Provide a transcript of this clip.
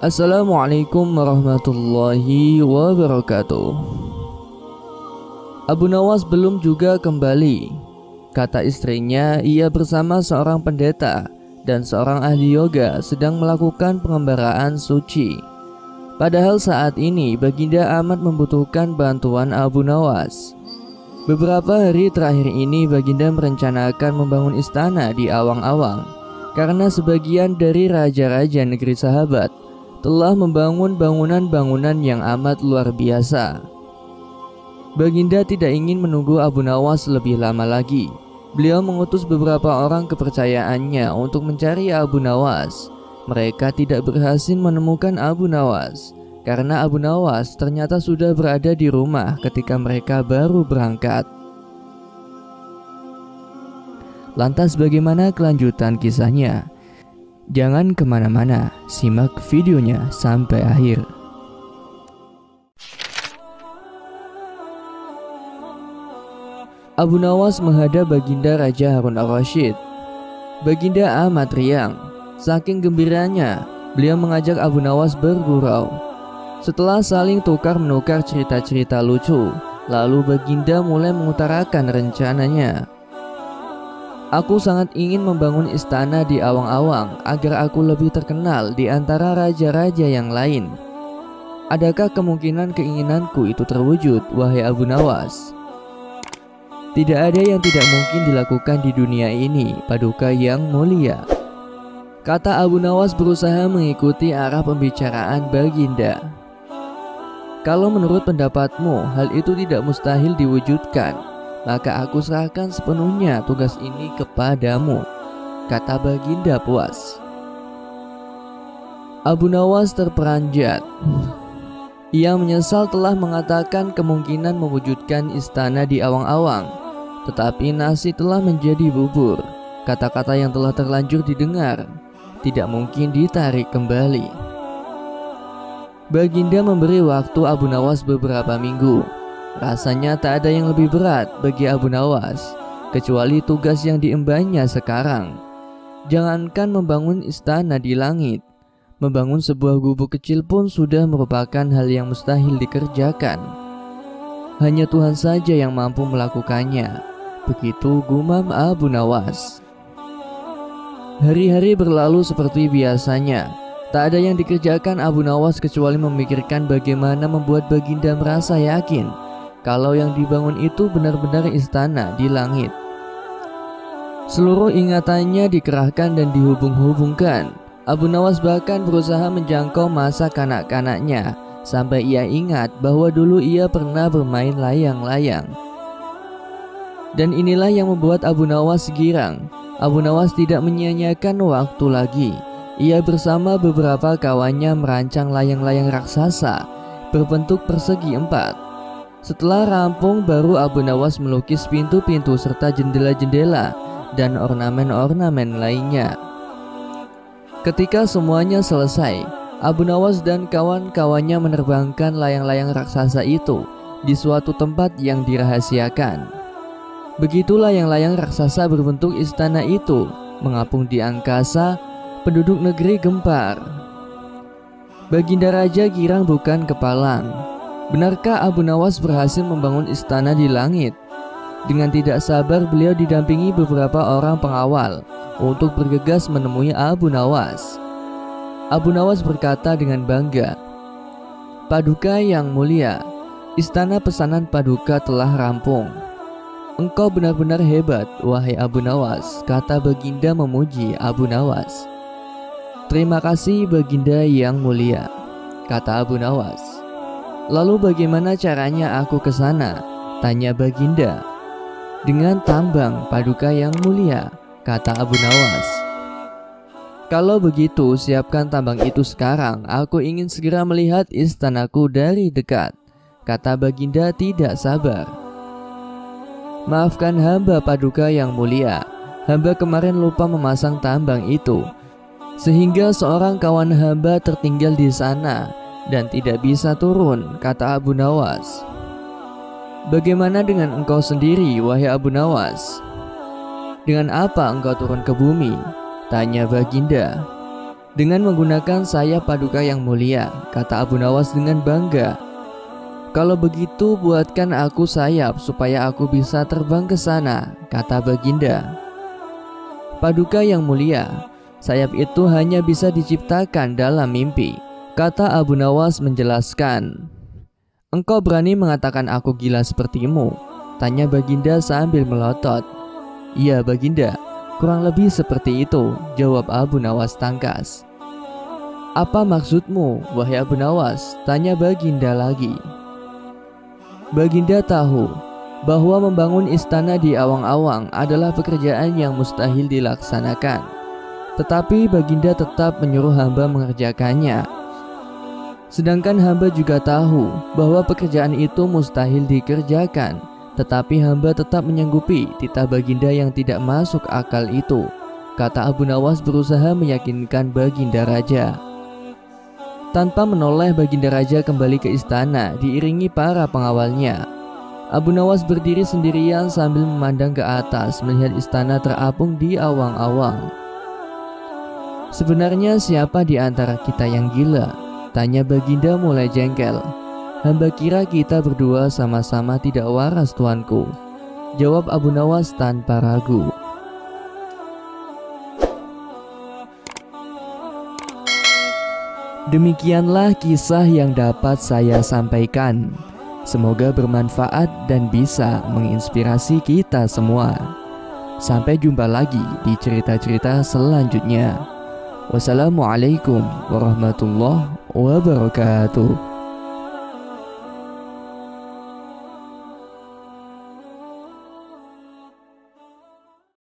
Assalamualaikum warahmatullahi wabarakatuh. Abu Nawas belum juga kembali. Kata istrinya, ia bersama seorang pendeta dan seorang ahli yoga sedang melakukan pengembaraan suci. Padahal saat ini Baginda amat membutuhkan bantuan Abu Nawas. Beberapa hari terakhir ini Baginda merencanakan membangun istana di Awang-Awang karena sebagian dari raja-raja negeri sahabat telah membangun bangunan-bangunan yang amat luar biasa. Baginda tidak ingin menunggu Abu Nawas lebih lama lagi. Beliau mengutus beberapa orang kepercayaannya untuk mencari Abu Nawas. Mereka tidak berhasil menemukan Abu Nawas karena Abu Nawas ternyata sudah berada di rumah ketika mereka baru berangkat. Lantas bagaimana kelanjutan kisahnya? Jangan kemana-mana, simak videonya sampai akhir. Abu Nawas menghadap Baginda Raja Harun al-Rasyid. Baginda amat riang. Saking gembiranya, beliau mengajak Abu Nawas bergurau. Setelah saling tukar-menukar cerita-cerita lucu, lalu Baginda mulai mengutarakan rencananya. Aku sangat ingin membangun istana di Awang-Awang agar aku lebih terkenal di antara raja-raja yang lain. Adakah kemungkinan keinginanku itu terwujud, wahai Abu Nawas? Tidak ada yang tidak mungkin dilakukan di dunia ini, Paduka yang mulia. Kata Abu Nawas berusaha mengikuti arah pembicaraan Baginda. Kalau menurut pendapatmu hal itu tidak mustahil diwujudkan, maka aku serahkan sepenuhnya tugas ini kepadamu, kata Baginda puas. Abu Nawas terperanjat. Ia menyesal telah mengatakan kemungkinan mewujudkan istana di Awang-Awang, tetapi nasi telah menjadi bubur. Kata-kata yang telah terlanjur didengar tidak mungkin ditarik kembali. Baginda memberi waktu Abu Nawas beberapa minggu. Rasanya tak ada yang lebih berat bagi Abu Nawas kecuali tugas yang diembannya sekarang. Jangankan membangun istana di langit, membangun sebuah gubuk kecil pun sudah merupakan hal yang mustahil dikerjakan. Hanya Tuhan saja yang mampu melakukannya. Begitu gumam Abu Nawas. Hari-hari berlalu seperti biasanya. Tak ada yang dikerjakan Abu Nawas kecuali memikirkan bagaimana membuat Baginda merasa yakin kalau yang dibangun itu benar-benar istana di langit. Seluruh ingatannya dikerahkan dan dihubung-hubungkan. Abu Nawas bahkan berusaha menjangkau masa kanak-kanaknya, sampai ia ingat bahwa dulu ia pernah bermain layang-layang. Dan inilah yang membuat Abu Nawas girang. Abu Nawas tidak menyia-nyiakan waktu lagi. Ia bersama beberapa kawannya merancang layang-layang raksasa berbentuk persegi 4. Setelah rampung, baru Abu Nawas melukis pintu-pintu serta jendela-jendela dan ornamen-ornamen lainnya. Ketika semuanya selesai, Abu Nawas dan kawan-kawannya menerbangkan layang-layang raksasa itu di suatu tempat yang dirahasiakan. Begitu layang-layang raksasa berbentuk istana itu mengapung di angkasa, penduduk negeri gempar. Baginda Raja girang bukan kepalang. Benarkah Abu Nawas berhasil membangun istana di langit? Dengan tidak sabar beliau didampingi beberapa orang pengawal untuk bergegas menemui Abu Nawas. Abu Nawas berkata dengan bangga, Paduka yang mulia, istana pesanan Paduka telah rampung. Engkau benar-benar hebat, wahai Abu Nawas, kata Baginda memuji Abu Nawas. Terima kasih Baginda yang mulia, kata Abu Nawas. Lalu bagaimana caranya aku ke sana? Tanya Baginda. Dengan tambang, Paduka yang mulia, kata Abu Nawas. Kalau begitu, siapkan tambang itu sekarang. Aku ingin segera melihat istanaku dari dekat, kata Baginda tidak sabar. Maafkan hamba Paduka yang mulia. Hamba kemarin lupa memasang tambang itu, sehingga seorang kawan hamba tertinggal di sana dan tidak bisa turun, kata Abu Nawas. Bagaimana dengan engkau sendiri, wahai Abu Nawas? Dengan apa engkau turun ke bumi? Tanya Baginda. Dengan menggunakan sayap paduka yang mulia, kata Abu Nawas dengan bangga. Kalau begitu buatkan aku sayap supaya aku bisa terbang ke sana, kata Baginda. Paduka yang mulia, sayap itu hanya bisa diciptakan dalam mimpi, kata Abu Nawas menjelaskan. Engkau berani mengatakan aku gila sepertimu? Tanya Baginda sambil melotot. Iya Baginda, kurang lebih seperti itu, jawab Abu Nawas tangkas. Apa maksudmu, wahai Abu Nawas? Tanya Baginda lagi. Baginda tahu bahwa membangun istana di awang-awang adalah pekerjaan yang mustahil dilaksanakan. Tetapi Baginda tetap menyuruh hamba mengerjakannya. Sedangkan hamba juga tahu bahwa pekerjaan itu mustahil dikerjakan, tetapi hamba tetap menyanggupi titah Baginda yang tidak masuk akal itu, kata Abu Nawas berusaha meyakinkan Baginda Raja. Tanpa menoleh, Baginda Raja kembali ke istana diiringi para pengawalnya. Abu Nawas berdiri sendirian sambil memandang ke atas melihat istana terapung di awang-awang. Sebenarnya siapa di antara kita yang gila? Tanya Baginda mulai jengkel. Hamba kira kita berdua sama-sama tidak waras tuanku, jawab Abu Nawas tanpa ragu. Demikianlah kisah yang dapat saya sampaikan. Semoga bermanfaat dan bisa menginspirasi kita semua. Sampai jumpa lagi di cerita-cerita selanjutnya. Wassalamualaikum warahmatullahi wabarakatuh.